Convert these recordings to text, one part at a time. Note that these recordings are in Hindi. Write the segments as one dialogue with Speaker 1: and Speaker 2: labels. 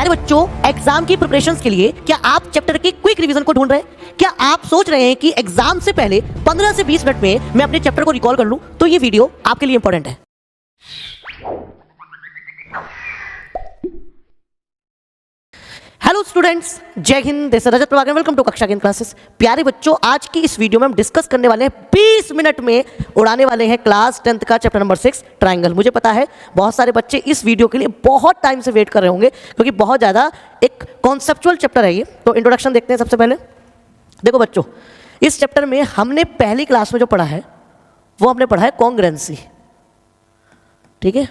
Speaker 1: प्यारे बच्चों, एग्जाम की प्रिपरेशंस के लिए क्या आप चैप्टर के क्विक रिवीजन को ढूंढ रहे हैं? क्या आप सोच रहे हैं कि एग्जाम से पहले 15 से 20 मिनट में मैं अपने चैप्टर को रिकॉल कर लूं? तो ये वीडियो आपके लिए इंपॉर्टेंट है। Hello students, Jai Hind. This is Rajat Prabhakar, welcome to Kaksha gain classes. प्यारे बच्चों, आज की इस वीडियो में हम डिस्कस करने वाले हैं 20 मिनट में उड़ाने वाले हैं क्लास 10th का चैप्टर नंबर 6 ट्रायंगल। मुझे पता है बहुत सारे बच्चे इस वीडियो के लिए बहुत टाइम से वेट कर रहे होंगे, क्योंकि बहुत ज़्यादा एक कॉन्सेप्चुअल चैप्टर है ये। तो इंट्रोडक्शन देखते हैं सबसे पहले। देखो बच्चों, इस चैप्टर में हमने पहली क्लास में जो पढ़ा है वो हमने पढ़ा है कॉन्ग्रुएंसी। ठीक है,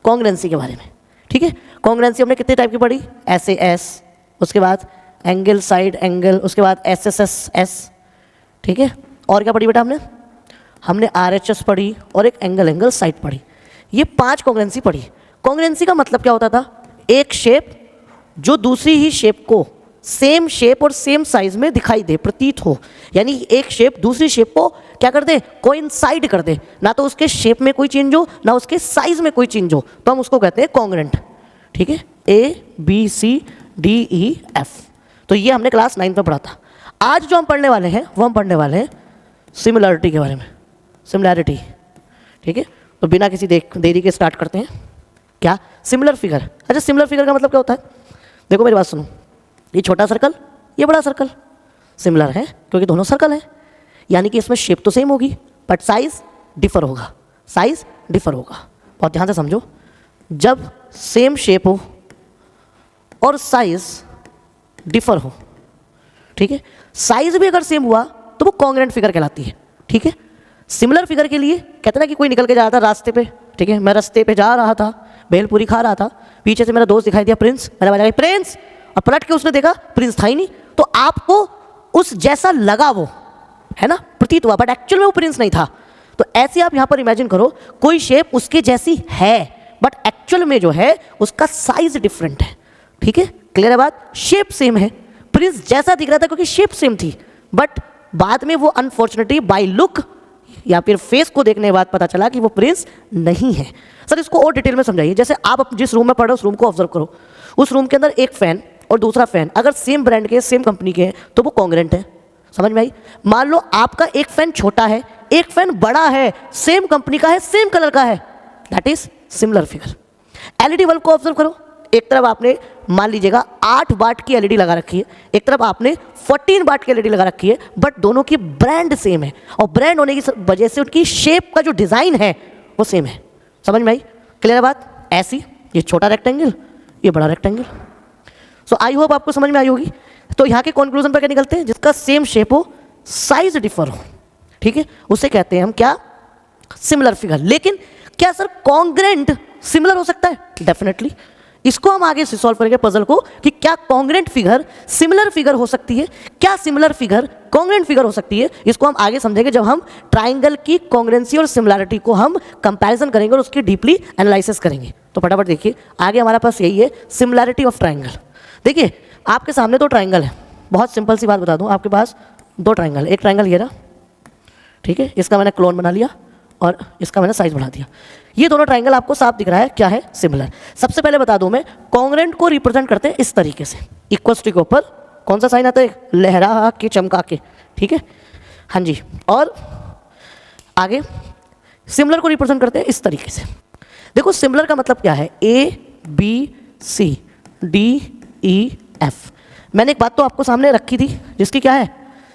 Speaker 1: कॉन्ग्रुएंसी के बारे में। ठीक है, कॉन्ग्रुएंसी हमने कितने टाइप की पढ़ी? SAS, उसके बाद एंगल साइड एंगल, उसके बाद SSS। ठीक है, और क्या पढ़ी बेटा हमने RHS पढ़ी और एक एंगल साइड पढ़ी। ये 5 कॉन्ग्रुएंसी पढ़ी। कॉन्ग्रुएंसी का मतलब क्या होता था? एक शेप जो दूसरी ही शेप को सेम शेप और सेम साइज में दिखाई दे, प्रतीत हो। यानी एक शेप दूसरी शेप को क्या कर दे? कोइंसाइड कर दे। ना तो उसके शेप में कोई चेंज हो, ना उसके साइज में कोई चेंज हो, तो हम उसको कहते हैं कॉन्ग्रुएंट। ठीक है, ABCDEF। तो ये हमने क्लास 9 में पढ़ा था। आज जो हम पढ़ने वाले हैं वो हम पढ़ने वाले हैं सिमिलरिटी के बारे में। सिमिलरिटी। ठीक है, तो बिना किसी देरी के स्टार्ट करते हैं। क्या? Similar figure. अच्छा, सिमिलर फिगर का मतलब क्या होता है? देखो मेरी बात सुनो, ये छोटा सर्कल, ये बड़ा सर्कल सिमिलर है क्योंकि दोनों सर्कल हैं। यानी कि इसमें शेप तो सेम होगी बट साइज डिफर होगा। साइज डिफर होगा। बहुत ध्यान से समझो, जब सेम शेप हो और साइज डिफर हो, ठीक है, साइज भी अगर सेम हुआ तो वो कॉन्ग्रुएंट फिगर कहलाती है। ठीक है, सिमिलर फिगर के लिए कहते ना कि कोई निकल के जा रहा था रास्ते पे। ठीक है, मैं रास्ते पे जा रहा था, भेलपूरी खा रहा था, पीछे से मेरा दोस्त दिखाई दिया प्रिंस, मैंने बोला प्रिंस, और पलट के उसने देखा प्रिंस था ही नहीं। तो आपको उस जैसा लगा वो, है ना, प्रतीत हुआ, बट एक्चुअल में वो प्रिंस नहीं था। तो ऐसे आप यहाँ पर इमेजिन करो, कोई शेप उसके जैसी है बट एक्चुअल में जो है उसका साइज डिफरेंट है। ठीक है, क्लियर है बात? शेप सेम है, प्रिंस जैसा दिख रहा था क्योंकि शेप सेम थी, बट बाद में वो अनफॉर्चुनेटली बाय लुक या फिर फेस को देखने के बाद पता चला कि वो प्रिंस नहीं है। सर इसको और डिटेल में समझाइए। जैसे आप जिस रूम में पढ़ रहे हो उस रूम को ऑब्जर्व करो। उस रूम के अंदर एक फैन और दूसरा फैन अगर सेम ब्रांड के, सेम कंपनी के हैं, तो वो कॉन्ग्रुएंट है। समझ में आई? मान लो आपका एक फैन छोटा है, एक फैन बड़ा है, सेम कंपनी का है, सेम कलर का है, that is similar figure. LED bulb को ऑब्जर्व करो। एक तरफ आपने मान लीजिएगा 8 वाट की LED लगा रखी है, एक तरफ आपने 14 वाट की LED लगा रखी है, बट दोनों की ब्रांड सेम है, और ब्रांड होने की वजह से उनकी शेप का जो डिजाइन है वो सेम है। समझ में आई? क्लियर है बात? ऐसी ये छोटा रेक्टेंगल, ये बड़ा रेक्टेंगल। सो आई होप आपको समझ में आई होगी। तो यहाँ के कंक्लूजन पर क्या निकलते हैं? जिसका सेम शेप हो, साइज डिफर हो, ठीक है, उसे कहते हैं हम क्या? Similar figure. लेकिन क्या सर कॉन्ग्रुएंट सिमिलर हो सकता है? डेफिनेटली। इसको हम आगे से सॉल्व करेंगे पजल को कि क्या कॉन्ग्रुएंट फिगर सिमिलर फिगर हो सकती है, क्या सिमिलर फिगर कॉन्ग्रुएंट फिगर हो सकती है। इसको हम आगे समझेंगे जब हम ट्राइंगल की कॉन्ग्रुएंसी और सिमिलरिटी को हम कंपैरिजन करेंगे और उसकी डीपली एनालिसिस करेंगे। तो फटाफट देखिए, आगे हमारे पास यही है सिमिलरिटी ऑफ ट्राइंगल। देखिए आपके सामने 2 ट्राइंगल है। बहुत सिंपल सी बात बता दूं, आपके पास 2 ट्राइंगल, एक ट्राइंगल ये रहा, ठीक है, इसका मैंने क्लोन बना लिया और इसका मैंने साइज बढ़ा दिया। ये दोनों ट्राइंगल आपको साफ दिख रहा है क्या है? सिमिलर। सबसे पहले बता दूं मैं, कॉन्ग्रुएंट को रिप्रेजेंट करते हैं इस तरीके से। इक्वल्स टू के ऊपर कौन सा साइन आता है? लहरा के, चमका के। ठीक है, हाँ जी। और आगे सिमिलर को रिप्रेजेंट करते हैं इस तरीके से। देखो सिमिलर का मतलब क्या है? ABCDEF। मैंने एक बात तो आपको सामने रखी थी जिसकी क्या है?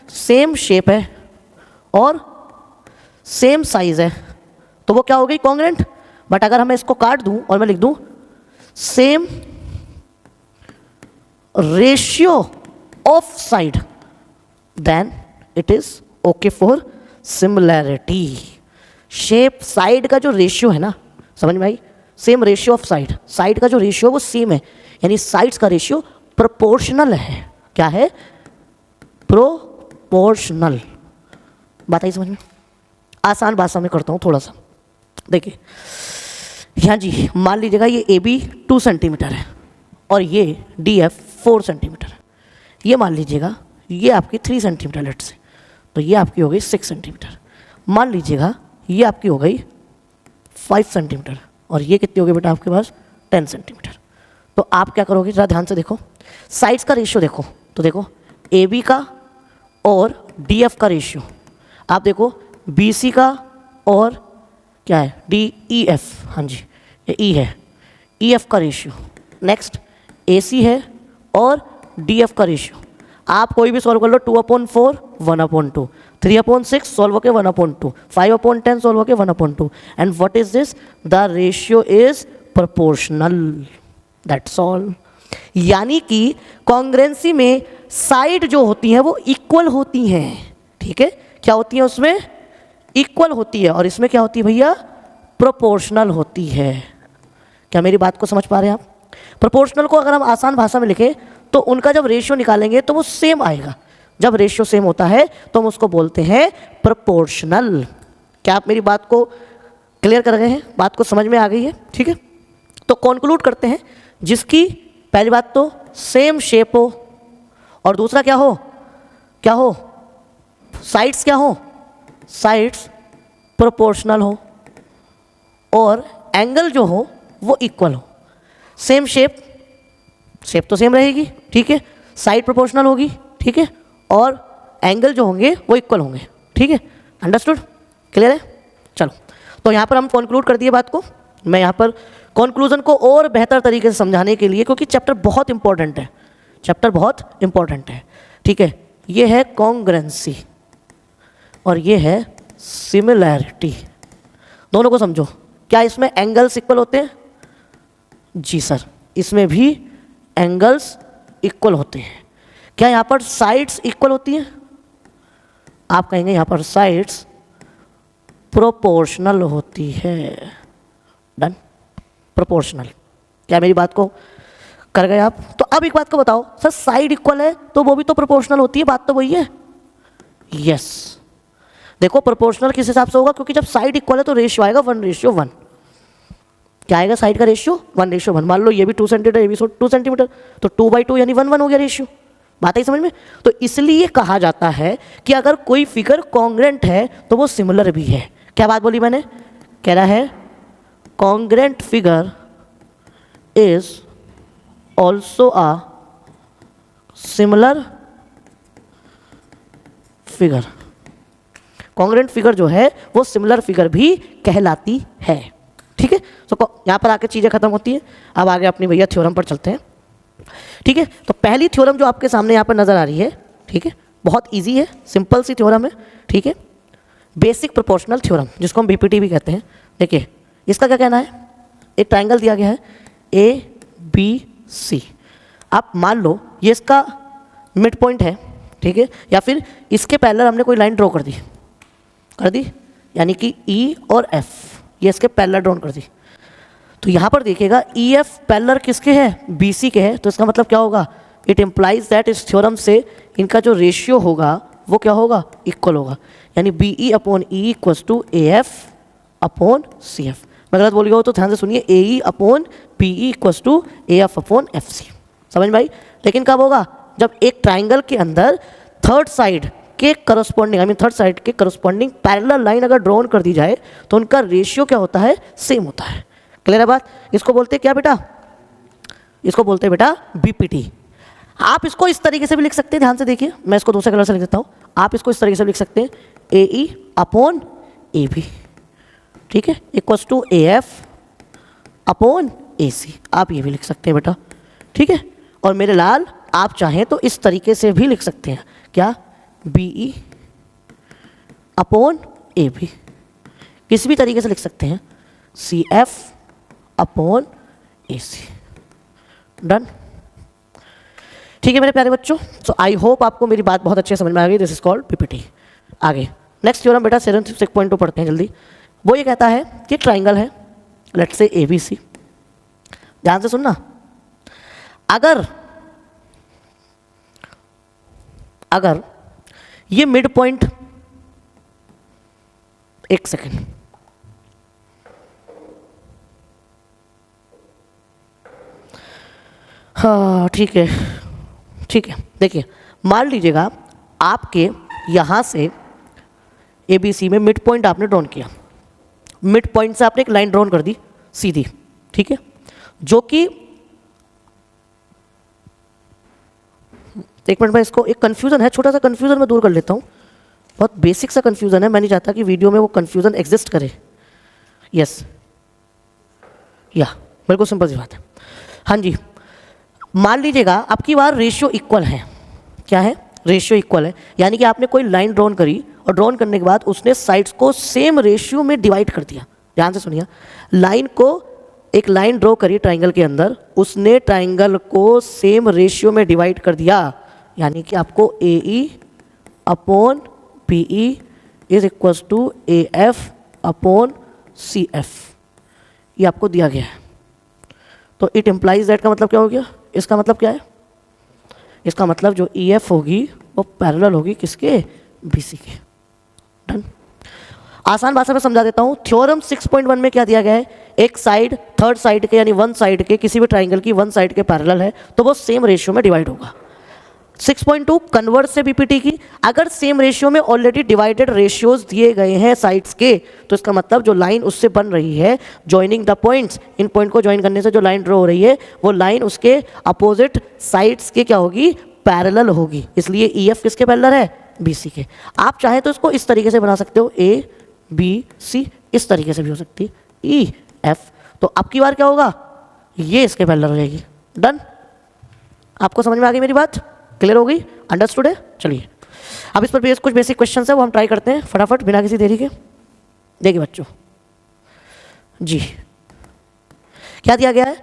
Speaker 1: सेम शेप है और सेम साइज है, तो वो क्या हो गई? कॉन्ग्रुएंट। बट अगर मैं इसको काट दूं और मैं लिख दूं same ratio of side, then it is okay for similarity. Shape side का जो रेशियो है ना, समझ में आई? Same ratio of side, side का जो रेशियो वो सेम है, यानी साइड्स का रेशियो प्रोपोर्शनल है। क्या है? प्रोपोर्शनल। बात आई समझ में? आसान भाषा में करता हूँ थोड़ा सा। देखिए यहाँ जी, मान लीजिएगा ये AB 2 सेंटीमीटर है और ये DF 4 सेंटीमीटर है। ये मान लीजिएगा ये आपकी 3 सेंटीमीटर लेट से, तो ये आपकी हो गई 6 सेंटीमीटर। मान लीजिएगा ये आपकी हो गई 5 सेंटीमीटर और ये कितनी हो गई बेटा आपके पास? 10 सेंटीमीटर। तो आप क्या करोगे, जरा ध्यान से देखो, साइड्स का रेशियो देखो, तो देखो ए बी का और डी एफ का रेशियो, आप देखो बी सी का और क्या है डी ई एफ, हाँ जी ये ई है, ई एफ का रेशियो, नेक्स्ट ए सी है और डी एफ का रेशियो। आप कोई भी सॉल्व कर लो, 2/4 1/2, 3/6 सॉल्व होके 1/2, 5/10 सॉल्व होके 1/2, and what is this, the ratio is proportional, that's all. यानी कि कॉन्ग्रेंसी में साइड जो होती हैं वो इक्वल होती हैं, ठीक है, क्या होती है उसमें, इक्वल होती है, और इसमें क्या होती है भैया, प्रोपोर्शनल होती है। क्या मेरी बात को समझ पा रहे हैं आप? प्रोपोर्शनल को अगर हम आसान भाषा में लिखें तो उनका जब रेशियो निकालेंगे तो वो सेम आएगा, जब रेशियो सेम होता है तो हम उसको बोलते हैं प्रोपोर्शनल। क्या आप मेरी बात को क्लियर कर रहे हैं, बात को समझ में आ गई है? ठीक है, तो कंक्लूड करते हैं, जिसकी पहली बात तो सेम शेप हो, और दूसरा क्या हो, क्या हो, साइड्स क्या हो, साइड्स प्रोपोर्शनल हो, और एंगल जो हो वो इक्वल हो। सेम शेप, शेप तो सेम रहेगी, ठीक है, साइड प्रोपोर्शनल होगी, ठीक है, और एंगल जो होंगे वो इक्वल होंगे, ठीक है, अंडरस्टूड, क्लियर है? चलो, तो यहाँ पर हम कंक्लूड कर दिए बात को। मैं यहाँ पर कंक्लूजन को और बेहतर तरीके से समझाने के लिए, क्योंकि चैप्टर बहुत इंपॉर्टेंट है, चैप्टर बहुत इंपॉर्टेंट है, ठीक है, ये है कॉन्ग्रेंसी और ये है सिमिलैरिटी, दोनों को समझो। क्या इसमें एंगल्स इक्वल होते हैं? जी सर, इसमें भी एंगल्स इक्वल होते हैं। क्या यहाँ पर साइड्स इक्वल होती हैं? आप कहेंगे यहाँ पर साइड्स प्रोपोर्शनल होती है, डन, प्रोपोर्शनल। क्या मेरी बात को कर गए आप? तो अब एक बात को बताओ सर, साइड इक्वल है तो वो भी तो प्रोपोर्शनल होती है, बात तो वही है। यस, देखो प्रोपोर्शनल किस हिसाब से होगा, क्योंकि जब साइड इक्वल है तो रेशियो आएगा 1:1। क्या आएगा साइड का रेशियो? 1:1। मान लो ये भी 2 सेंटीमीटर, ये भी 2 सेंटीमीटर, तो 2/2 यानी 1:1 हो गया रेशियो। बात आई समझ में? तो इसलिए कहा जाता है कि अगर कोई फिगर कॉन्ग्रेंट है तो वो सिमिलर भी है। क्या बात बोली मैंने? कह रहा है congruent figure is also a similar figure. Congruent figure जो है वो सिमिलर फिगर भी कहलाती है, ठीक है। तो यहाँ पर आके चीज़ें खत्म होती हैं। अब आगे अपनी भैया थ्योरम पर चलते हैं, ठीक है। तो पहली थ्योरम जो आपके सामने यहाँ पर नज़र आ रही है, ठीक है, बहुत इजी है, सिंपल सी थ्योरम है, ठीक है, बेसिक प्रोपोर्शनल थ्योरम, जिसको हम बीपीटी भी कहते हैं। देखिए इसका क्या कहना है, एक ट्राइंगल दिया गया है ABC, आप मान लो ये इसका मिड पॉइंट है, ठीक है, या फिर इसके पैरेलल हमने कोई लाइन ड्रॉ कर दी, यानी कि E और F ये इसके पैरेलल ड्रॉ कर दी। तो यहाँ पर देखिएगा EF पैरेलल किसके हैं? BC के हैं। तो इसका मतलब क्या होगा? इट इम्प्लाइज दैट इस थ्योरम से इनका जो रेशियो होगा वो क्या होगा? इक्वल होगा, यानी BE/E = AF/CF। मैं गलत बोल गया हो तो ध्यान से सुनिए, AE/PE = AF/FC। समझ में आई? लेकिन कब होगा? जब एक ट्राइंगल के अंदर थर्ड साइड के करस्पॉन्डिंग पैरेलल लाइन अगर ड्रॉन कर दी जाए तो उनका रेशियो क्या होता है? सेम होता है। क्लियर है बात? इसको बोलते हैं क्या बेटा? इसको बोलते हैं बेटा बीपीटी। आप इसको इस तरीके से भी लिख सकते हैं, ध्यान से देखिए, मैं इसको दूसरे कलर से लिख देता हूँ। आप इसको इस तरीके से लिख सकते हैं AE/AB, ठीक है, = AF/AC। आप ये भी लिख सकते हैं बेटा, ठीक है। और मेरे लाल आप चाहें तो इस तरीके से भी लिख सकते हैं, क्या? BE/AB, किसी भी तरीके से लिख सकते हैं CF/AC। डन, ठीक है मेरे प्यारे बच्चों। सो आई होप आपको मेरी बात बहुत अच्छे समझ में आ गई। This is called PPT. आगे नेक्स्ट थ्योरम बेटा 6.2 पढ़ते हैं जल्दी। वो ये कहता है कि ट्राइंगल है, लेट्स से ABC। ध्यान से सुनना, अगर ये मिड पॉइंट, एक सेकेंड, हाँ ठीक है, देखिए मान लीजिएगा आपके यहाँ से ABC में मिड पॉइंट आपने ड्रॉन किया, मिड पॉइंट से आपने एक लाइन ड्रॉन कर दी सीधी, ठीक है, जो कि एक मिनट में इसको, एक कन्फ्यूज़न है, छोटा सा कन्फ्यूज़न मैं दूर कर लेता हूँ, बहुत बेसिक सा कन्फ्यूज़न है, मैं नहीं चाहता कि वीडियो में वो कन्फ्यूज़न एग्जिस्ट करे। यस, या बिल्कुल सिंपल सी बात है। हाँ जी, मान लीजिएगा आपकी बार रेशियो इक्वल है। क्या है? रेशियो इक्वल है, यानी कि आपने कोई लाइन ड्रॉन करी और ड्रॉन करने के बाद उसने साइड्स को सेम रेशियो में डिवाइड कर दिया। ध्यान से सुनिए, लाइन को, एक लाइन ड्रॉ करी ट्राइंगल के अंदर, उसने ट्राइंगल को सेम रेशियो में डिवाइड कर दिया, यानी कि आपको AE upon BE is equals to AF upon CF ये आपको दिया गया है। तो इट इम्प्लाइज दैट का मतलब क्या हो गया? इसका मतलब क्या है? इसका मतलब जो EF होगी वो पैरेलल होगी किसके? BC के। डन। आसान भाषा में समझा देता हूँ। थ्योरम 6.1 में क्या दिया गया है? एक साइड थर्ड साइड के यानी वन साइड के किसी भी ट्राइंगल की वन साइड के पैरेलल है तो वो सेम रेशियो में डिवाइड होगा। 6.2 कन्वर्ट से बीपीटी की, अगर सेम रेशियो में ऑलरेडी डिवाइडेड रेशियोज दिए गए हैं साइड्स के, तो इसका मतलब जो लाइन उससे बन रही है, joining the points, in point को ज्वाइन करने से जो लाइन ड्रॉ हो रही है वो लाइन उसके अपोजिट साइड्स के क्या होगी? पैरेलल होगी। इसलिए EF किसके पैरेलल है? BC के। आप चाहे तो इसको इस तरीके से बना सकते हो, ABC, इस तरीके से भी हो सकती है EF। तो अब की बार क्या होगा? ये इसके पैरेलल हो जाएगी। डन। आपको समझ में आ गई मेरी बात? क्लियर हो गई? अंडरस्टूड है? चलिए अब इस पर कुछ बेसिक क्वेश्चन है वो हम ट्राई करते हैं फटाफट बिना किसी देरी के। देखिए बच्चों जी, क्या दिया गया है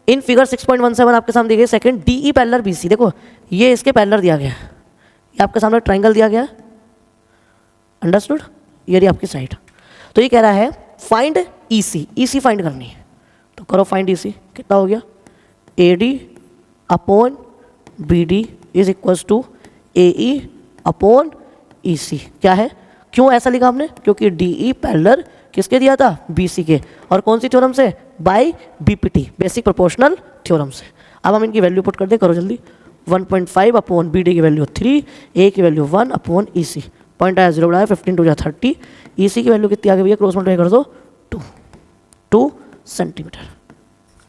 Speaker 1: इन फिगर 6.17 आपके सामने दिए गए। सेकंड DE पैरेलल BC, देखो ये इसके पैरेलल दिया गया है, ये आपके सामने ट्राइंगल दिया गया है। अंडरस्टूड? ये रही आपकी साइड। तो ये कह रहा है फाइंड EC फाइंड करनी है, तो करो फाइंड EC। कितना हो गया? AD upon BD is equals to AE upon EC। क्या है? क्यों ऐसा लिखा हमने? क्योंकि DE पैरेलल किसके दिया था? BC के। और कौन सी थ्योरम से? By BPT, basic proportional theorem से। अब हम इनकी वैल्यू पुट कर दें, करो जल्दी। 1.5 अपॉन BD की वैल्यू 3, A की वैल्यू 1 अपॉन EC। पॉइंट आया 0 बढ़ाया, 15 2 30। EC की वैल्यू कितनी आ गई भैया? क्रॉस मल्टीप्लाई कर दो, 2 सेंटीमीटर।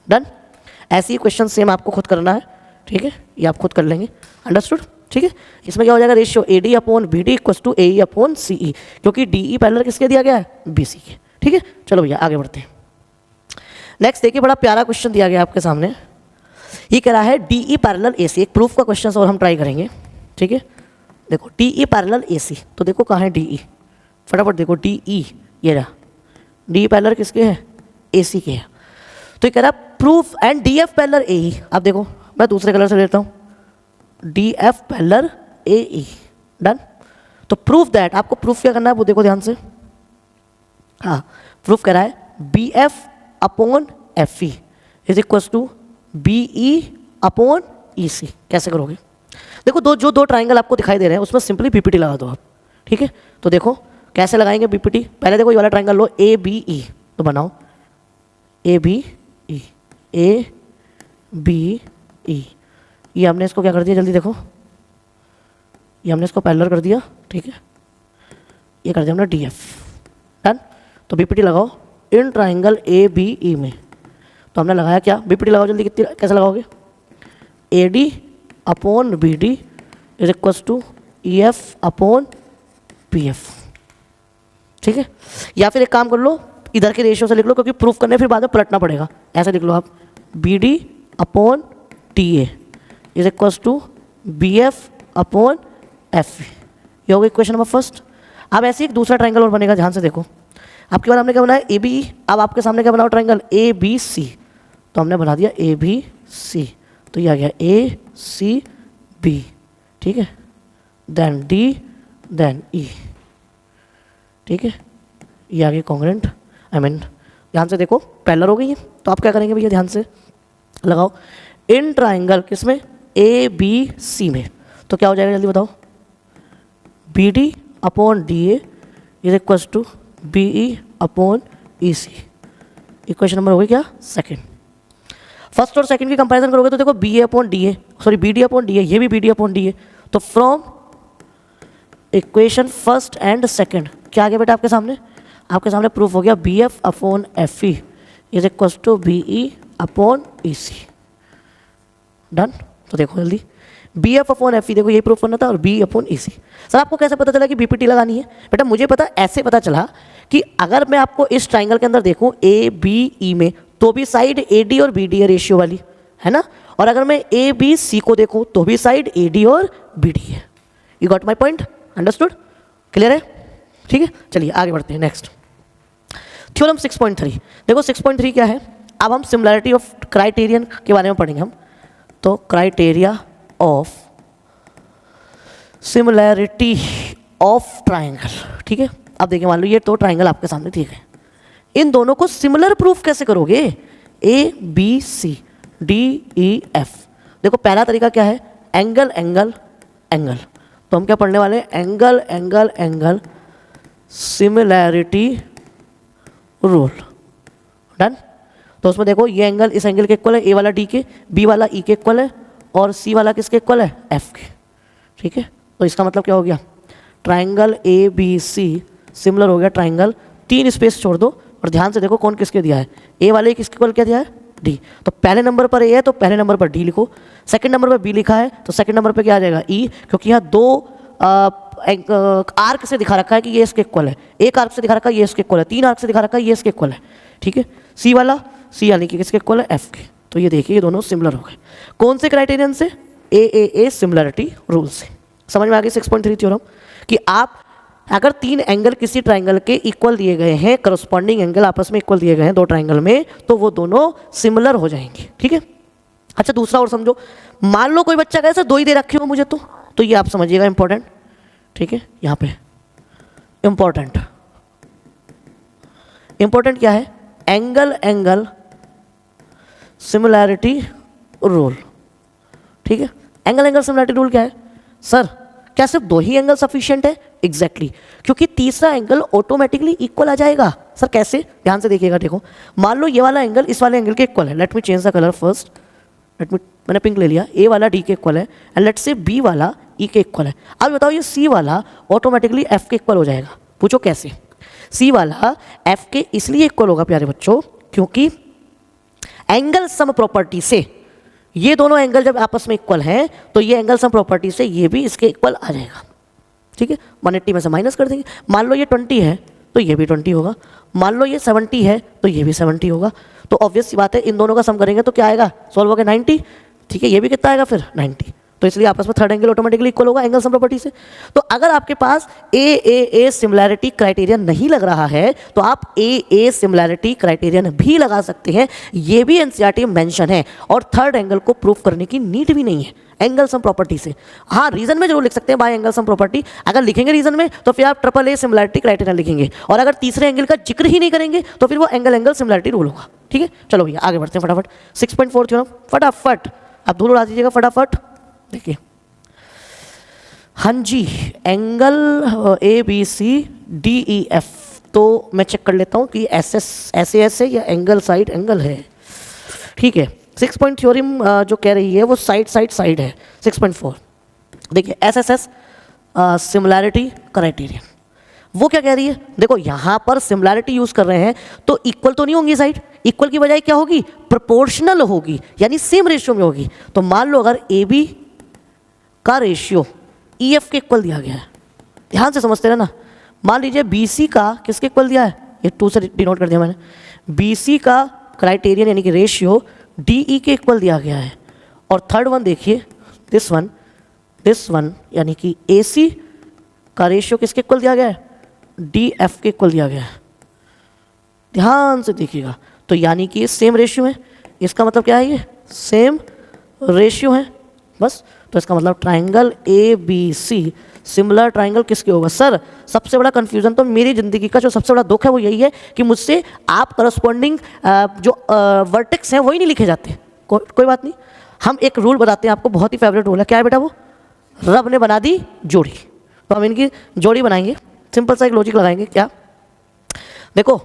Speaker 1: डन। ऐसे ही क्वेश्चन सेम आपको खुद करना है, ठीक है? ये आप खुद कर लेंगे। अंडरस्टूड? ठीक है। इसमें क्या हो जाएगा? Ratio AD upon BD equals to AE upon CE, क्योंकि DE पैरेलल किसके दिया गया है? BC के। ठीक है, चलो भैया आगे बढ़ते हैं। नेक्स्ट देखिए, बड़ा प्यारा क्वेश्चन दिया गया आपके सामने। ये कह रहा है DE पैरेलल AC, एक प्रूफ का क्वेश्चन और हम ट्राई करेंगे। ठीक है, देखो DE पैरेलल AC, तो देखो कहाँ है DE? फटाफट देखो DE, ये रहा। DE पैरेलल किसके है? AC के है। तो ये कह रहा है proof and DF parallel AE। अब देखो मैं दूसरे कलर से लेता हूँ, DF पैरेलल AE। डन। तो प्रूफ दैट, आपको प्रूफ क्या करना है वो देखो ध्यान से। हाँ, प्रूफ कह रहा है BF upon FE is equals to BE upon EC। कैसे करोगे? देखो दो ट्राइंगल आपको दिखाई दे रहे हैं, उसमें सिंपली BPT लगा दो आप। ठीक है, तो देखो कैसे लगाएंगे BPT। पहले देखो ये वाला ट्राइंगल लो ABE, तो बनाओ ABE, ABE। ये हमने इसको क्या कर दिया? जल्दी देखो, ये हमने इसको पैरेलल कर दिया। ठीक है, ये कर दिया हमने DF। डन। तो BPT लगाओ इन ट्राइंगल ABE में। तो हमने लगाया क्या? BPT लगाओ जल्दी। कितनी, कैसे लगाओगे? AD upon BD is equals to EF upon PF। ठीक है, या फिर एक काम कर लो, इधर के रेशियो से लिख लो, क्योंकि प्रूफ करने फिर बाद में पलटना पड़ेगा। ऐसे लिख लो आप, BD upon TA is equals to BF upon FE। ये हो गई क्वेश्चन नंबर फर्स्ट। अब ऐसे एक दूसरा ट्राइंगल और बनेगा, ध्यान से देखो। आपके बार हमने क्या बनाया? ABE। अब आपके सामने क्या बनाओ? Triangle ABC। तो हमने बना दिया ABC, तो ये आ गया ACB। ठीक है, देन D देन E। ठीक है, ये आ गई कॉन्ग्रुएंट, आई मीन ध्यान से देखो पैरेलल हो गई है। तो आप क्या करेंगे भैया? ध्यान से लगाओ इन ट्राइंगल किसमें? ABC में। तो क्या हो जाएगा जल्दी बताओ? BD upon DA is equals to BE upon EC। Equation number हो गई क्या? सेकंड। फर्स्ट और सेकंड की कंपैरिजन करोगे तो देखो BD अपॉन DA, ये भी BD अपॉन DA। तो from equation first and second क्या आ गया बेटा आपके सामने? आपके सामने प्रूफ हो गया BF upon FE is equals to BE upon EC। Done. तो देखो जल्दी, B F upon F E, देखो ये प्रूफ करना था, और B upon E C. Sir आपको कैसे पता चला कि बीपीटी लगानी है? बेटा मुझे पता ऐसे पता चला कि अगर मैं आपको इस ट्राइंगल के अंदर देखूं ए बी ई में, तो भी साइड ए डी और बी डी है रेशियो वाली, है ना, और अगर मैं ए बी सी को देखूं तो भी साइड ए डी और बी डी है। You got my point? Understood? Clear है? ठीक है, चलिए आगे बढ़ते हैं। Next theorem 6.3। देखो 6.3 क्या है, अब हम सिमिलैरिटी ऑफ क्राइटेरियन के बारे में पढ़ेंगे हम। तो criteria of similarity of triangle, ठीक है। अब देखिए मान लो ये तो ट्राइंगल आपके सामने, ठीक है, इन दोनों को सिमिलर प्रूफ कैसे करोगे? A B C D E F. देखो पहला तरीका क्या है, एंगल एंगल एंगल। तो हम क्या पढ़ने वाले हैं? Angle angle angle similarity rule. Done. तो उसमें देखो ये एंगल इस एंगल के इक्वल है, ए वाला डी के, बी वाला ई के इक्वल है, और सी वाला किसके इक्वल है? एफ के। ठीक है, तो इसका मतलब क्या हो गया? Triangle A B C similar हो गया ट्राइंगल, 3 स्पेस छोड़ दो और ध्यान से देखो कौन किसके दिया है। ए वाले किसके इक्वल क्या दिया है? डी। तो पहले नंबर पर ए है तो पहले नंबर पर डी लिखो, सेकंड नंबर पर बी लिखा है तो सेकंड नंबर पर क्या आ जाएगा? ई, क्योंकि यहाँ 2 आर्क से दिखा रखा है कि ये इसके इक्वल है, एक आर्क से दिखा रखा है ये इसके इक्वल है, 3 आर्क से दिखा रखा है ये इसके इक्वल है। ठीक है, सी वाला, सी यानी कि किसके इक्वल है? एफ के। तो ये देखिए ये दोनों सिमिलर हो गए। कौन से क्राइटेरियन से? ए सिमिलरिटी रूल से। समझ में आ गई 6.3 थ्योरम कि आप अगर 3 एंगल किसी ट्राइंगल के इक्वल दिए गए हैं, करस्पॉन्डिंग एंगल आपस में इक्वल दिए गए हैं 2 ट्राइंगल में, तो वो दोनों सिमिलर हो जाएंगे। ठीक है, अच्छा दूसरा और समझो, मान लो कोई बच्चा कैसे 2 ही दे रखे हो मुझे, तो ये आप समझिएगा इंपॉर्टेंट। ठीक है, यहाँ पे इंपॉर्टेंट क्या है? Angle angle similarity rule. ठीक है, एंगल एंगल सिमिलैरिटी रूल क्या है? सर क्या सिर्फ 2 ही एंगल सफिशिएंट है? एग्जैक्टली, क्योंकि तीसरा एंगल ऑटोमेटिकली इक्वल आ जाएगा। सर कैसे? ध्यान से देखिएगा। देखो मान लो ये वाला एंगल इस वाले एंगल के इक्वल है, let me change the colour first, मैंने पिंक ले लिया, ए वाला डी के इक्वल है एंड लेट से बी वाला ई के इक्वल है। अब बताओ ये सी वाला ऑटोमेटिकली एफ के इक्वल हो जाएगा। पूछो कैसे? सी वाला एफ के इसलिए इक्वल होगा प्यारे बच्चों, क्योंकि एंगल सम प्रॉपर्टी से ये दोनों एंगल जब आपस में इक्वल हैं तो ये एंगल सम प्रॉपर्टी से ये भी इसके इक्वल आ जाएगा। ठीक है, 180 में से माइनस कर देंगे। मान लो ये 20 है तो ये भी 20 होगा, मान लो ये 70 है तो ये भी 70 होगा। तो ऑब्वियस सी बात है इन दोनों का सम करेंगे तो क्या आएगा? सॉल्व हो गया 90। ठीक है, ये भी कितना आएगा फिर? 90। तो इसलिए आपस में थर्ड एंगल ऑटोमेटिकली इक्वल होगा एंगल सम प्रॉपर्टी से। तो अगर आपके पास ए सिमिलैरिटी क्राइटेरियन नहीं लग रहा है तो आप ए सिमिलैरिटी क्राइटेरियन भी लगा सकते हैं, ये भी एनसीईआरटी में मेंशन है, और थर्ड एंगल को प्रूफ करने की नीड भी नहीं है एंगल सम प्रॉपर्टी से। हाँ, रीजन में जरूर लिख सकते हैं बाय एंगल सम प्रॉपर्टी। अगर लिखेंगे रीजन में तो फिर आप ए सिमिलैरिटी क्राइटेरियन लिखेंगे, और अगर तीसरे एंगल का जिक्र ही नहीं करेंगे तो फिर वो एंगल सिमिलैरिटी रूल होगा। ठीक है, चलो भैया आगे बढ़ते हैं फटाफट। 6.4 थ्योरम, फटाफट आप धूल उड़ा दीजिएगा फटाफट। देखिए हाँ जी, angle A B C D E F, तो मैं चेक कर लेता हूँ कि ऐसे है या एंगल साइड एंगल है। ठीक है, 6 पॉइंट थ्योरम जो कह रही है वो साइड है। 6.4 देखिए, एस सिमिलैरिटी क्राइटेरियन, वो क्या कह रही है? देखो यहाँ पर सिमिलैरिटी यूज कर रहे हैं तो इक्वल तो नहीं होंगी साइड, इक्वल की बजाय क्या होगी? प्रोपोर्शनल होगी, यानी सेम रेशियो में होगी। तो मान लो अगर ए बी का रेशियो ई एफ के इक्वल दिया गया है, ध्यान से समझते रहना। मान लीजिए बी सी का किसके इक्वल दिया है? ये 2 से डिनोट कर दिया मैंने। बी सी का क्राइटेरियन यानी कि रेशियो डी ई के इक्वल दिया गया है, और थर्ड वन देखिए दिस वन यानी कि ए सी का रेशियो किसके इक्वल दिया गया है? डी एफ के इक्वल दिया गया है। ध्यान से देखिएगा, तो यानी कि ये सेम रेशियो है, इसका मतलब क्या है? ये सेम रेशियो है बस। तो इसका मतलब triangle A B C similar triangle किसके होगा? सर सबसे बड़ा कंफ्यूजन तो मेरी ज़िंदगी का जो सबसे बड़ा दुख है वो यही है कि मुझसे आप करस्पॉन्डिंग जो वर्टेक्स हैं वही नहीं लिखे जाते। कोई बात नहीं, हम एक रूल बताते हैं आपको, बहुत ही फेवरेट रूल है। क्या है बेटा वो? रब ने बना दी जोड़ी, तो हम इनकी जोड़ी बनाएंगे। सिंपल सा एक लॉजिक लगाएंगे। क्या? देखो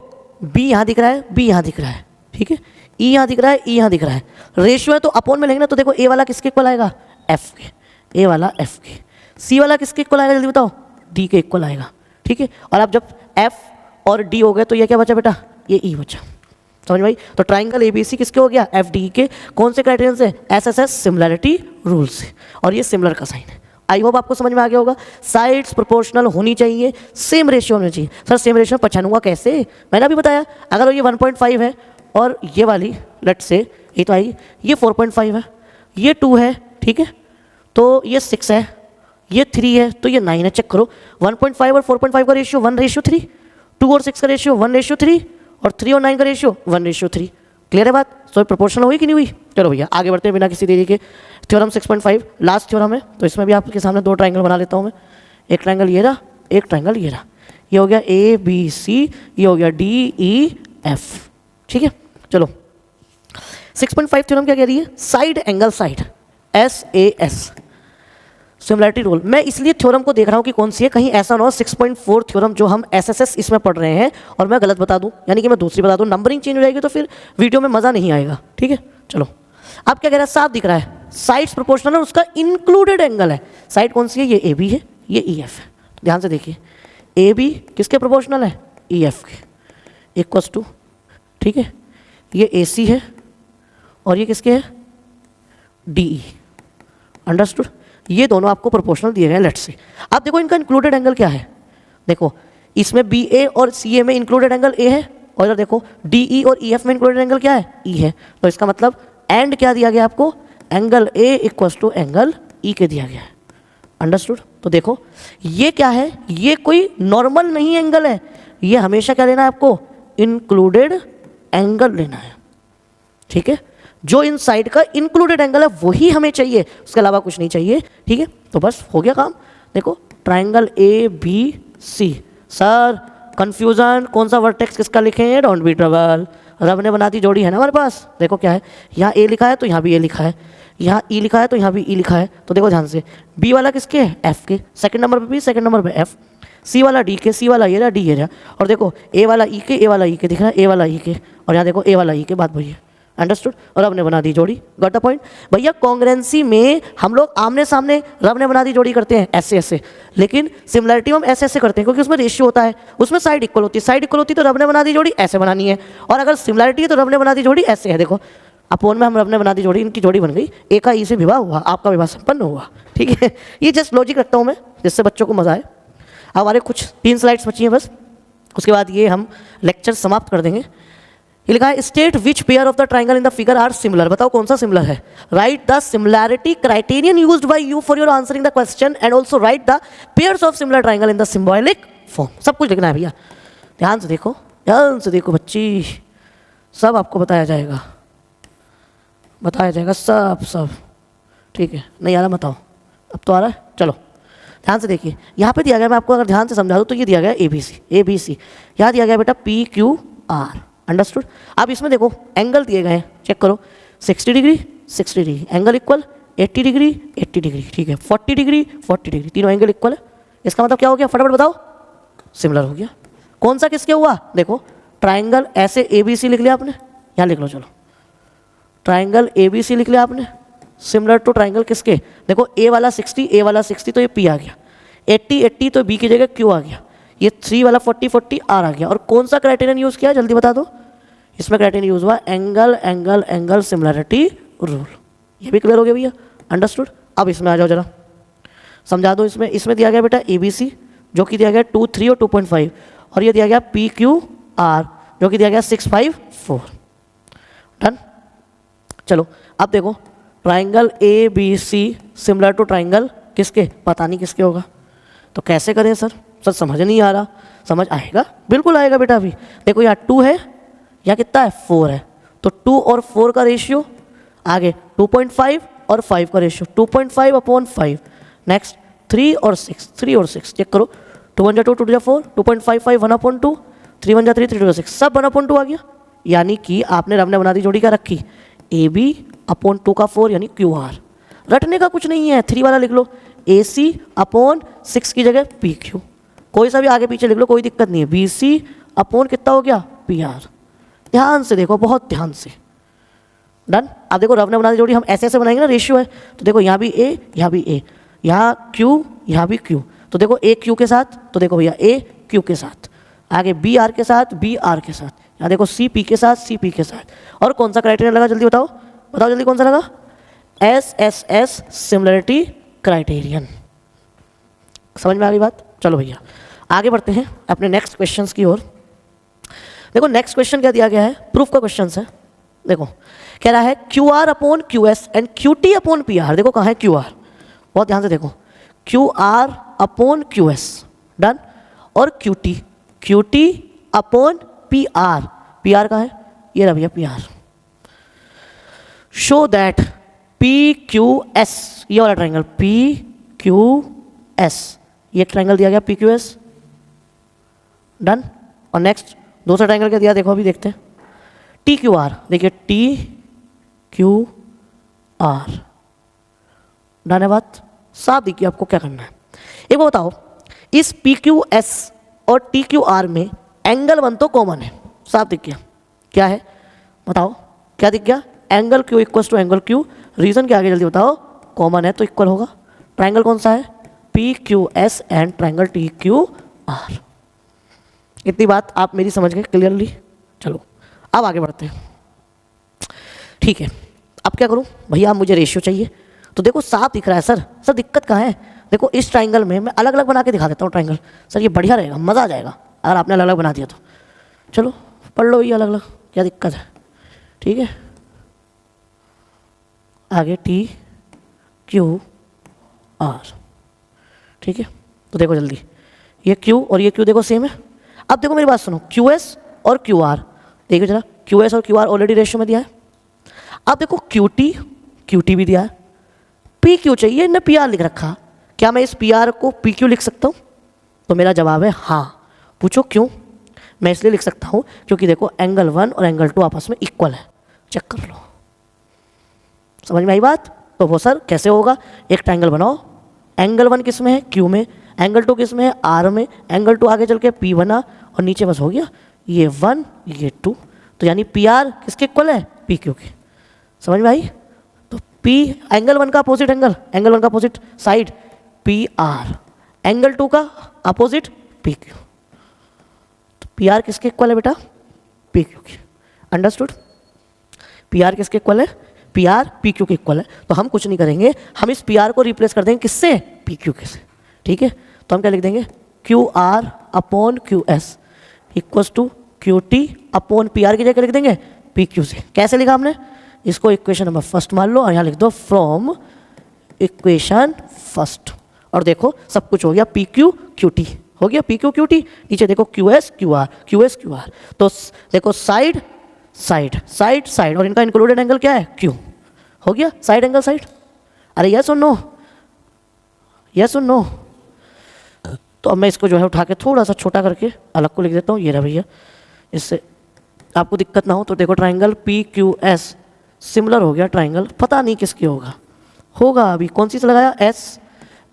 Speaker 1: बी यहाँ दिख रहा है, बी यहाँ दिख रहा है, ठीक है, ई यहाँ दिख रहा है, ई यहाँ दिख रहा है। रेशियो है तो अपॉन में लेंगे ना, तो देखो ए वाला किसके इक्वल आएगा? एफ के। ए वाला एफ के। सी वाला किसके इक्वल आएगा? जल्दी बताओ। डी के इक्वल आएगा। ठीक है, और अब जब एफ और डी हो गए तो ये क्या बचा बेटा? ये ई बचा। समझ में आई? तो ट्राइंगल ABC किसके हो गया? FD के कौन से क्राइटेरियन से? SSS सिमिलैरिटी रूल से, और ये सिमिलर का साइन है। आई होप आपको समझ में आ गया होगा। साइड्स प्रोपोर्शनल होनी चाहिए, सेम रेशियो होनी चाहिए। सर सेम रेशियो में पहचानूंगा कैसे? मैंने अभी बताया, अगर ये 1.5 है और ये वाली लेट्स से ये तो आएगी, ये 4.5 है, ये 2 है, ठीक है, तो ये 6 है, ये 3 है, तो ये 9 है। चेक करो 1.5 और 4.5 का रेशियो 1:3, 2 और 6 का रेशियो 1:3, और 3 और 9 का रेशियो 1:3। क्लियर है बात? सो प्रोपोर्शनल हुई कि नहीं हुई? चलो भैया आगे बढ़ते हैं बिना किसी देरी के। थ्योरम 6.5 लास्ट थ्योरम है, तो इसमें भी आपके सामने 2 ट्राइंगल बना लेता हूँ मैं। एक ट्राइंगल ये रहा, एक ट्राइंगल ये रहा। ये हो गया ABC, ये हो गया DEF, ठीक है। चलो 6.5 थ्योरम क्या कह रही है? Side angle side, SAS similarity rule. मैं इसलिए थ्योरम को देख रहा हूँ कि कौन सी है, कहीं ऐसा ना हो 6.4 थ्योरम जो हम SSS इसमें पढ़ रहे हैं और मैं गलत बता दूँ, यानी कि मैं दूसरी बता दूँ, नंबरिंग चेंज हो जाएगी तो फिर वीडियो में मज़ा नहीं आएगा, ठीक है। चलो अब क्या कह रहा है? साफ दिख रहा है, साइड्स प्रोपोर्शनल है, उसका इंक्लूडेड एंगल है। साइड कौन सी है? ये AB है, ये EF है। ध्यान से देखिए, AB किसके प्रोपोर्शनल है? EF के, इक्वल्स टू, ठीक है, ये AC है और ये किसके है? DE। अंडरस्टूड? ये दोनों आपको प्रोपोर्शनल दिए गए हैं। लेट्स से अब देखो इनका इंक्लूडेड एंगल क्या है। देखो इसमें BA और CA में इंक्लूडेड एंगल A है, और इधर देखो DE और EF में इंक्लूडेड एंगल क्या है? E है। तो इसका मतलब एंड क्या दिया गया आपको? Angle A equals to angle E के दिया गया है। अंडरस्टूड? तो देखो ये क्या है? ये कोई नॉर्मल नहीं एंगल है, ये हमेशा क्या लेना है आपको? इंक्लूडेड एंगल लेना है, ठीक है। जो इन साइड का इंक्लूडेड एंगल है वही हमें चाहिए, उसके अलावा कुछ नहीं चाहिए, ठीक है। तो बस हो गया काम। देखो ट्राइंगल ABC। सर कंफ्यूजन, कौन सा वर्टेक्स किसका लिखें? डोंट बी ट्रबल, रब ने बना दी जोड़ी है ना हमारे पास। देखो क्या है, यहाँ A लिखा है तो यहाँ भी A लिखा है, यहाँ E लिखा है तो यहाँ भी E लिखा है। तो देखो ध्यान से, B वाला किसके है? F के, सेकंड नंबर पे B, सेकंड नंबर पे F, C वाला D के, C वाला ये रहा, D ये रहा, और देखो A वाला E के, A वाला E के दिख रहा है, A वाला E के, और यहाँ देखो A वाला E के, बात वही है। अंडरस्टूड? और रब ने बना दी जोड़ी। Got the point? भैया कॉन्ग्रेंसी में हम लोग आमने सामने रब ने बना दी जोड़ी करते हैं ऐसे ऐसे, लेकिन सिमिलैरिटी हम ऐसे ऐसे करते हैं क्योंकि उसमें रेशियो होता है, उसमें साइड इक्वल होती है। साइड इक्वल होती है तो रब ने बना दी जोड़ी ऐसे बनानी है, और अगर सिमिलैरिटी है तो रब ने बना दी जोड़ी ऐसे है। देखो अपोन में हम रब ने बना दी जोड़ी, इनकी जोड़ी बन गई, ए का ई से विवाह हुआ, आपका विवाह संपन्न हुआ, ठीक है। ये जस्ट लॉजिक रखता हूँ मैं जिससे बच्चों को मजा आए। अब हमारे कुछ 3 स्लाइड्स बची हैं बस, उसके बाद ये हम लेक्चर समाप्त कर देंगे। ये लिखा है state which pair of the triangle in the figure are similar. बताओ कौन सा सिमिलर है? Write the similarity criterion used by you for your answering the question and also write the pairs of similar triangle in the symbolic form. सब कुछ लिखना है भैया, ध्यान से देखो, ध्यान से देखो बच्ची, सब आपको बताया जाएगा, बताया जाएगा सब सब, ठीक है। नहीं आ रहा बताओ, अब तो आ रहा है। चलो ध्यान से देखिए, यहाँ पे दिया गया, मैं आपको अगर ध्यान से समझा दूँ तो ये दिया गया ABC, यहाँ दिया गया बेटा PQR। अंडरस्टूड? अब इसमें देखो एंगल दिए गए हैं, चेक करो, 60 degree 60 degree, angle equal 80 degree 80 degree, ठीक है, 40 डिग्री 40 डिग्री, तीनों एंगल इक्वल है। इसका मतलब क्या हो गया? फटाफट बताओ, सिमिलर हो गया। कौन सा किसके हुआ? देखो ट्राइंगल ऐसे ABC लिख लिया आपने, यहाँ लिख लो, चलो ट्राइंगल ABC लिख लिया आपने, सिमिलर टू ट्राइंगल किसके? देखो A वाला 60, A वाला 60 तो ये P आ गया, 80 80 तो B की जगह Q आ गया, ये 3 वाला 40 40 R आ गया। और कौन सा क्राइटेरियन यूज़ किया जल्दी बता दो? इसमें क्राइटेरियन यूज़ हुआ angle angle angle similarity rule. ये भी क्लियर हो गया भैया? अंडरस्टूड? अब इसमें आ जाओ जरा, समझा दो। इसमें दिया गया बेटा ABC जो कि दिया गया 2 3 और 2.5, और ये दिया गया PQR जो कि दिया गया 6 5 4। डन? चलो अब देखो triangle ABC similar to triangle किसके? पता नहीं किसके होगा, तो कैसे करें सर? सर समझ नहीं आ रहा। समझ आएगा, बिल्कुल आएगा बेटा। अभी देखो यहाँ 2 है, यहाँ कितना है? 4 है, तो 2 और 4 का रेशियो, आगे 2.5 और 5 का रेशियो, 2.5 अपॉन 5। नेक्स्ट 3 और 6, 3 और 6 चेक करो, 2 1 2 2 2 4, 2.55 1 अपॉन 2, 3 1 3 3 2 6, सब 1 अपॉन 2 आ गया। यानी कि आपने रब ने बना दी जोड़ी क्या रखी? AB अपॉन 2 का 4 यानी QR। रटने का कुछ नहीं है, 3 वाला लिख लो, AC अपॉन 6 की जगह PQ, कोई सा भी आगे पीछे लिख लो, कोई दिक्कत नहीं है। BC अपॉन कितना हो गया? PR। ध्यान से देखो, बहुत ध्यान से। डन? अब देखो रब ने बना दी जोड़ी, हम ऐसे ऐसे बनाएंगे ना, रेशियो है, तो देखो यहाँ भी A, यहाँ भी A, यहाँ Q, यहाँ भी Q, तो देखो A Q के साथ, तो देखो भैया A Q के साथ, आगे B R के साथ, B R के साथ, यहाँ देखो सी पी के साथ, सी पी के साथ। और कौन सा क्राइटेरिया लगा, जल्दी बताओ, बताओ जल्दी कौन सा लगा? S S S similarity criterion. समझ में आ गई बात? चलो भैया आगे बढ़ते हैं अपने नेक्स्ट क्वेश्चंस की ओर। देखो नेक्स्ट क्वेश्चन क्या दिया गया है, प्रूफ का क्वेश्चन है। देखो कह रहा है Q R upon Q S and Q T upon P R. देखो कहाँ है क्यू आर, बहुत ध्यान से देखो, Q R upon Q S, done, और Q T upon P R. P R कहाँ है, ये रहा भैया P R. Show that P Q S, ये वाला ट्राइंगल पी क्यू एस, ये ट्राइंगल दिया गया पी क्यू एस, डन। और नेक्स्ट दूसरा ट्राइंगल क्या दिया, देखो अभी देखते हैं, टी क्यू आर। देखिए टी क्यू आर, डन है बात, साफ देखिए आपको क्या करना है। एक बात बताओ, इस पी क्यू एस और टी क्यू आर में एंगल 1 तो कॉमन है, साफ दिख गया, क्या है बताओ, क्या दिख गया? Angle Q equal to angle Q. Reason क्या आगे जल्दी बताओ, कॉमन है तो इक्वल होगा। ट्राइंगल कौन सा है, P Q S and triangle T Q R. इतनी बात आप मेरी समझ गए क्लियरली। चलो अब आगे बढ़ते हैं, ठीक है। अब क्या करूं भैया, मुझे रेशियो चाहिए। तो देखो साफ दिख रहा है सर, सर दिक्कत कहाँ है? देखो इस ट्राइंगल में मैं अलग अलग बना के दिखा देता हूँ ट्राइंगल, सर ये बढ़िया रहेगा, मज़ा आ जाएगा अगर आपने अलग अलग बना दिया तो। चलो पढ़ लो ये अलग अलग, क्या दिक्कत है, ठीक है। आगे टी क्यू आर, ठीक है। तो देखो जल्दी, ये क्यू और ये क्यू देखो सेम है। अब देखो मेरी बात सुनो, क्यू एस और क्यू आर, देखो जरा, क्यू एस और क्यू आर ऑलरेडी रेशियो में दिया है। अब देखो क्यू टी भी दिया है, पी क्यू चाहिए ना पी आर लिख रखा, क्या मैं इस पी आर को पी क्यू लिख सकता हूँ? तो मेरा जवाब है हाँ। पूछो क्यों? मैं इसलिए लिख सकता हूँ क्योंकि देखो एंगल 1 और एंगल 2 आपस में इक्वल है, चेक कर लो। समझ में आई बात? तो वो सर कैसे होगा, एक ट्राइंगल बनाओ, एंगल 1 किस में है, क्यू में, एंगल 2 किस में है, आर में, एंगल 2 आगे चल के पी बना और नीचे बस हो गया ये 1 ये 2। तो यानी पी आर किसके इक्वल है, पी क्यू के। समझ में आई? तो पी एंगल 1 का अपोजिट एंगल, एंगल 1 का opposite side P R, angle 2 का अपोजिट पी क्यू। तो पी आर किसके इक्वल है बेटा, पी क्यू के। अंडरस्टूड? पी आर किसके इक्वल है, पी आर पी क्यू के इक्वल है। तो हम कुछ नहीं करेंगे, हम इस पी आर को रिप्लेस कर देंगे किससे, पी क्यू के से, ठीक है। तो हम क्या लिख देंगे, Q R upon Q S equals to Q T upon P R की जगह लिख देंगे पी क्यू से। कैसे लिखा हमने, इसको इक्वेशन नंबर फर्स्ट मान लो और यहाँ लिख दो फ्रॉम इक्वेशन फर्स्ट। और देखो सब कुछ हो गया, पी क्यू क्यू टी हो गया, पी क्यू क्यू टी, नीचे देखो Q S Q R, Q S Q R. तो देखो साइड साइड साइड साइड और इनका इंक्लूडेड एंगल क्या है, क्यू, हो गया साइड एंगल साइड। अरे यस और नो, यस और नो। तो अब मैं इसको जो है उठा के थोड़ा सा छोटा करके अलग को लिख देता हूँ, ये रहा भैया, इससे आपको दिक्कत ना हो। तो देखो triangle P Q S similar हो गया ट्राइंगल, पता नहीं किसके होगा, होगा अभी कौन सी से लगाया, S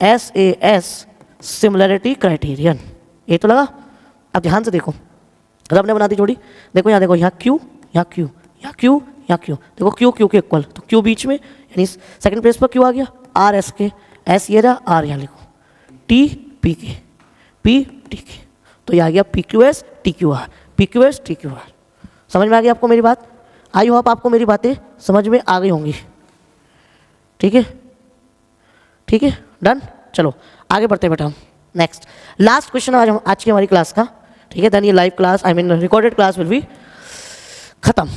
Speaker 1: S A S similarity criterion, ये तो लगा। अब ध्यान से देखो, रब ने बना दी जोड़ी, देखो यहाँ देखो, यहाँ क्यू यहाँ क्यू यहाँ क्यू यहाँ क्यू, देखो क्यू क्यू के इक्वल, तो क्यू बीच में यानी सेकंड प्लेस पर क्यू आ गया, आर एस के, एस ये रहा, आर यहाँ लिखो, टी पी के, पी टी के, तो ये आ गया P Q S T Q R, P Q S T Q R. समझ में आ गई आपको मेरी बात? आई होप आपको मेरी बातें समझ में आ गई होंगी, ठीक है, ठीक है, डन। चलो आगे बढ़ते हैं बेटा, नेक्स्ट लास्ट क्वेश्चन आज की हमारी क्लास का, ठीक है। देन ये live class, I mean recorded class will be खत्म।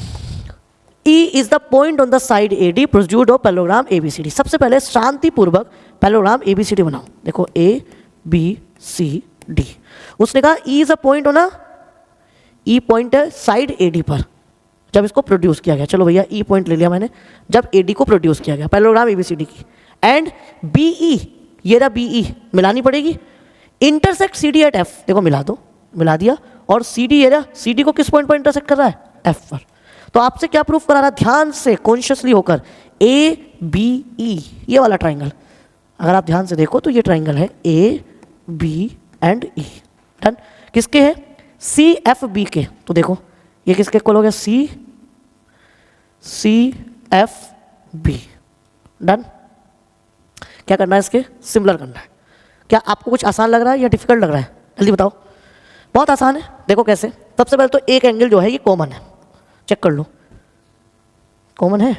Speaker 1: E is the point on the side A D produced of parallelogram A B C D. सबसे पहले शांतिपूर्वक parallelogram A B C D बनाओ। देखो ए बी सी डी, उसने कहा E इज अ पॉइंट होना, E पॉइंट है साइड ए डी पर जब इसको प्रोड्यूस किया गया। चलो भैया E पॉइंट ले लिया मैंने, जब ए डी को प्रोड्यूस किया गया parallelogram A B C D की। एंड बी ई, ये रहा बी ई, मिलानी पड़ेगी, intersect C D at F, देखो मिला दो, मिला दिया। और सी डी, ये रहा सी डी को किस पॉइंट पर इंटरसेक्ट कर रहा है, एफ पर। तो आपसे क्या प्रूफ करा रहा, ध्यान से कॉन्शियसली होकर, ए बी ई, ये वाला ट्राइंगल अगर आप ध्यान से देखो तो ये ट्राइंगल है A B and E, done. किसके है, सी एफ बी के। तो देखो ये किसके इक्वल हो गया, सी एफ बी, डन। क्या करना है, इसके सिमिलर करना है। क्या आपको कुछ आसान लग रहा है या डिफिकल्ट लग रहा है, जल्दी बताओ। बहुत आसान है, देखो कैसे। सबसे पहले तो एक एंगल जो है ये कॉमन है, चेक कर लो, कॉमन है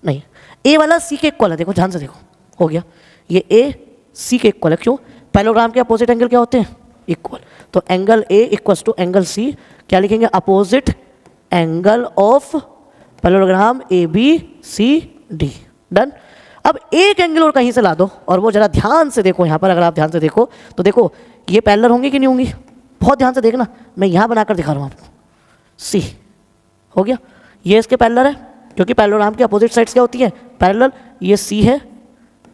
Speaker 1: नहीं, ए वाला सी के इक्वल है, देखो ध्यान से देखो, हो गया, ये ए सी के इक्वल है, क्यों? पैरेललोग्राम के अपोजिट एंगल क्या होते हैं? इक्वल। तो angle A equals to angle C, क्या लिखेंगे? Opposite angle of parallelogram A B C D. Done. अब एक एंगल और कहीं से ला दो, और वो जरा ध्यान से देखो यहाँ पर, अगर आप ध्यान से देखो तो देखो ये पैरेलल होंगी कि नहीं होंगी, बहुत ध्यान से देखना, मैं यहाँ बनाकर दिखा रहा हूँ आपको। सी हो गया, ये इसके पैरेलल है, क्योंकि पैरेललोग्राम की अपोजिट साइड्स क्या होती है? पैरेलल। ये सी है,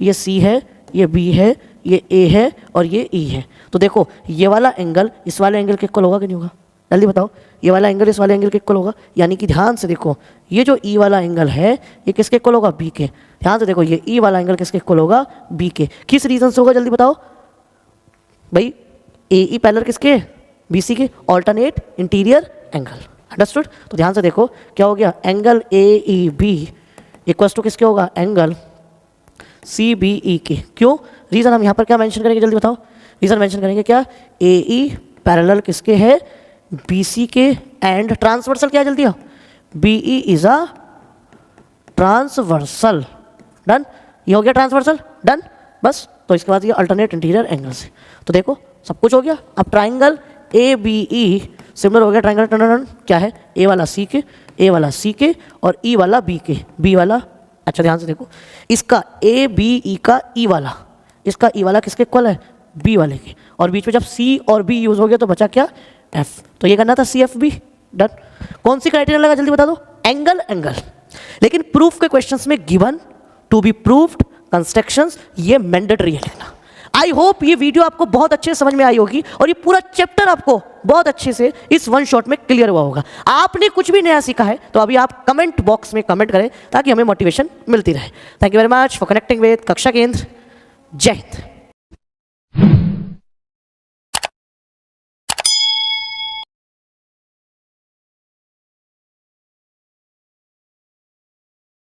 Speaker 1: ये सी है, ये बी है, ये ए है और ये ई है। तो देखो ये वाला एंगल इस वाले एंगल के इक्वल होगा कि नहीं होगा? जल्दी बताओ, ये वाला एंगल इस वाले एंगल के इक्वल होगा, यानी कि ध्यान से देखो, ये जो ई वाला एंगल है ये किसके इक्वल होगा? बी के। ध्यान से देखो, ये ई वाला एंगल किसके इक्वल होगा? बी के। किस रीजन से होगा? जल्दी बताओ भाई, ए ई पैरेलल किसके? बी सी के, ऑल्टरनेट इंटीरियर एंगल। अंडरस्टूड? तो ध्यान से देखो क्या हो गया, angle A E B equals to किसके होगा? एंगल सी बी ई के। क्यों? रीज़न हम यहाँ पर क्या मेंशन करेंगे, जल्दी बताओ। रीज़न मेंशन करेंगे क्या? ए ई पैरेलल किसके है? बी सी के, एंड ट्रांसवर्सल क्या है? जल्दी आओ, B E is a transversal. Done, ये हो गया ट्रांसवर्सल। डन, बस। तो इसके बाद ये अल्टरनेट इंटीरियर एंगल से, तो देखो सब कुछ हो गया। अब triangle A B E similar हो गया ट्राइंगल टर्न, क्या है? ए वाला सी के, ए वाला सी के और ई वाला बी के, बी वाला। अच्छा ध्यान से देखो, इसका ए बी ई का ई वाला, इसका ई वाला किसके इक्वल है? बी वाले के। और बीच में जब सी और बी यूज हो गया तो बचा क्या? एफ। तो ये करना था सी एफ बी। डन। कौन सी क्राइटेरिया लगा, जल्दी बता दो? Angle, angle. लेकिन प्रूफ के क्वेश्चंस में given, to be proved, constructions, ये मैंडेटरी है लेना। आई होप ये वीडियो आपको बहुत अच्छे से समझ में आई होगी और ये पूरा चैप्टर आपको बहुत अच्छे से इस वन शॉट में क्लियर हुआ होगा। आपने कुछ भी नया सीखा है तो अभी आप कमेंट बॉक्स में कमेंट करें ताकि हमें मोटिवेशन मिलती रहे। Thank you very much for connecting with कक्षा केंद्र। जय हिंद।